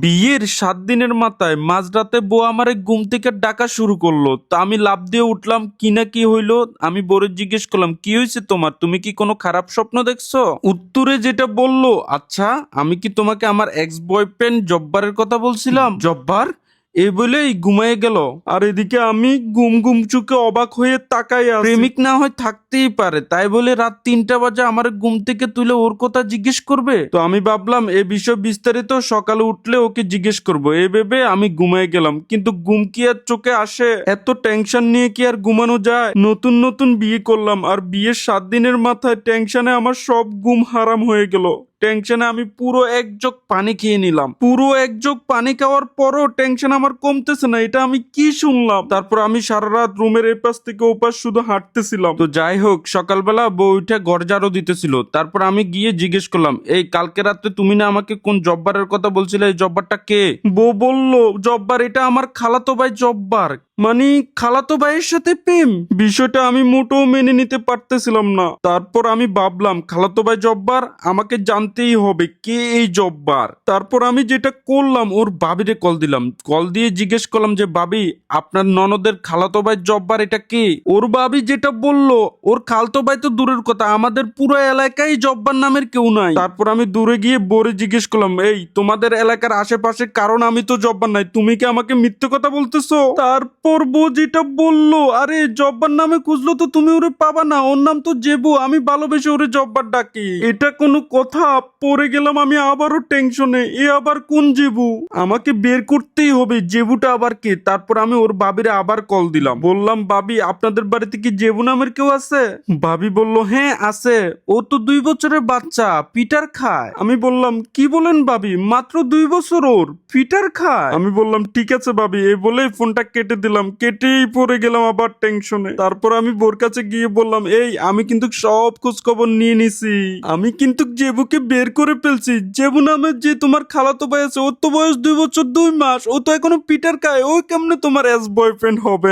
বিয়ের 7 দিনের মাথায় মাঝরাতে বউ আমারে ঘুম থেকে ডাকা শুরু করলো। তা আমি লাফ দিয়ে উঠলাম, কি না কি হইলো। আমি বউরে জিজ্ঞেস করলাম, কি হয়েছে তোমার, তুমি কি কোনো খারাপ স্বপ্ন দেখছো? উত্তরে যেটা বললো, আচ্ছা আমি কি তোমাকে আমার এক্স বয়ফ্রেন্ড জব্বারের কথা বলছিলাম? জব্বার এই বলেই ঘুমায়ে গেল। আর এদিকে আমি গুম গুম চোখে অবাক হয়ে তাকাই আছি। প্রেমিক না হয় থাকতেই পারে, তাই বলে রাত 3টা বাজে আমার ঘুম থেকে তুলে ওর কথা জিজ্ঞেস করবে? তো আমি ভাবলাম এ বিষয় বিস্তারিত সকালে উঠলে ওকে জিজ্ঞেস করবো, এই ভেবে আমি ঘুমায় গেলাম। কিন্তু ঘুম কি আর চোখে আসে? এত টেনশন নিয়ে কি আর ঘুমানো যায়? নতুন নতুন বিয়ে করলাম, আর বিয়ের 7 দিনের মাথায় টেনশনে আমার সব ঘুম হারাম হয়ে গেল। টেনশনে আমি পুরো এক জগ পানি খেয়ে নিলাম। পুরো এক জগ পানি খাওয়ার পরও টেনশন আমার কমতেছে না। এটা আমি কি শুনলাম? তারপর আমি সারা রাত রুমের এপাশ থেকে ওপাশ শুধু হাঁটতেছিলাম। তো যাই হোক, সকালবেলা বউ উঠে ঘর ঝাড়ু দিতেছিল। তারপর আমি গিয়ে জিজ্ঞেস করলাম, এই কালকে রাতে তুমি না আমাকে কোন জব্বারের কথা বলছিলে, এই জব্বারটা কে? বউ বলল, জব্বার এটা আমার খালাতো ভাই জব্বার। মানে খালাতো ভাইয়ের সাথে প্রেম? বিষয়টা আমি মোটেও মেনে নিতে পারতেছিলাম না। তারপর আমি ভাবলাম, খালাতো ভাই জব্বার, আমাকে জানতেই হবে কে এই জব্বার। তারপর আমি যেটা করলাম, ওর ভাবিরে কল দিলাম। কল দিয়ে জিজ্ঞেস করলাম যে, ভাবি আপনার ননদের খালাতো ভাই জব্বার এটা কে? ওর ভাবি যেটা বললো, ওর খালতো ভাই তো দূরের কথা, আমাদের পুরো এলাকায় জব্বার নামের কেউ নাই। তারপর আমি দূরে গিয়ে বোরে জিজ্ঞেস করলাম, এই তোমাদের এলাকার আশেপাশে, কারণ আমি তো জব্বার নাই, তুমি কি আমাকে মিথ্যে কথা বলতেছো? তারপর বউ যেটা বললো, আরে জব্বার নামে খুঁজলো তো তুমি ওরে পাবা না, ওর নাম তো জেবু, আমি ভালোবেসে ওরে জব্বার ডাকি। এটা কোনো কথা? পড়ে গেলাম আমি আবারও টেনশনে, এ আবার কোন জেবু? আমাকে বের করতেই হবে জেবুটা আবার কে। তারপর আমি ওর ভাবিরে আবার কল দিলাম, বললাম, ভাবি আপনাদের বাড়িতে কি জেবু নামের কেউ আছে? ভাবি বলল, হ্যাঁ আছে, ও তো 2 বছরের বাচ্চা, পিটার খায়। আমি বললাম, কি বলেন ভাবি, মাত্র 2 বছর, ওর পিটার খায়? আমি বললাম, ঠিক আছে ভাবি, এই বলে ফোনটা কেটে দিলাম। কেটেই পড়ে গেলাম আবার টেনশনে। তারপর আমি বোর কাছে গিয়ে বললাম, এই আমি কিন্তু সব খোঁজ খবর নিয়ে নিছি, আমি কিন্তু জেবুকে বের করে ফেলছি। জেবু নামের যে তোমার খালাতো ভাই আছে, ওর তো বয়স 2 বছর 2 মাস, ও তো এখনো পিটার খায়, ওই কেমনে তোমার এক্স বয়ফ্রেন্ড হবে?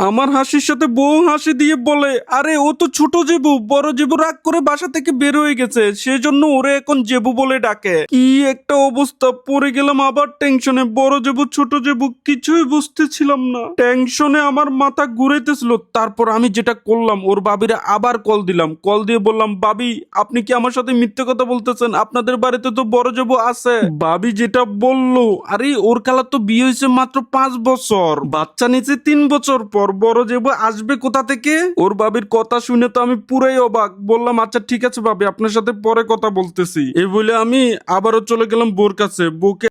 আমার হাসির সাথে বউ হাসি দিয়ে বলে, আরে ও তো ছোট জেবু, বড় জেবু রাগ করে বাসা থেকে বের হয়ে গেছে, সেজন্য ওরে এখন জেবু বলে ডাকে। কি একটা অবস্থা, পড়ে গেলাম আবার টেনশনে। বড় জেবু ছোট জেবু কিছুই বুঝতেছিলাম না, টেনশনে আমার মাথা ঘুরাইতেছিল। তারপর আমি যেটা করলাম, ওর ভাবিরে আবার কল দিলাম। কল দিয়ে বললাম, ভাবি আপনি কি আমার সাথে মিথ্যে কথা বলতেছেন? আপনাদের বাড়িতে তো বড় জেবু আছে। ভাবি যেটা বললো, আরে ওর খালার তো বিয়ে হয়েছে মাত্র 5 বছর, বাচ্চা নিচে 3 বছর পর, বড় জেবু আসবে কোথা থেকে? ওর ভাবির কথা শুনে তো আমি পুরাই অবাক। বললাম, আচ্ছা ঠিক আছে ভাবি, আপনার সাথে পরে কথা বলতেছি। এই বলে আমি আবারও চলে গেলাম বোর কাছে। বউকে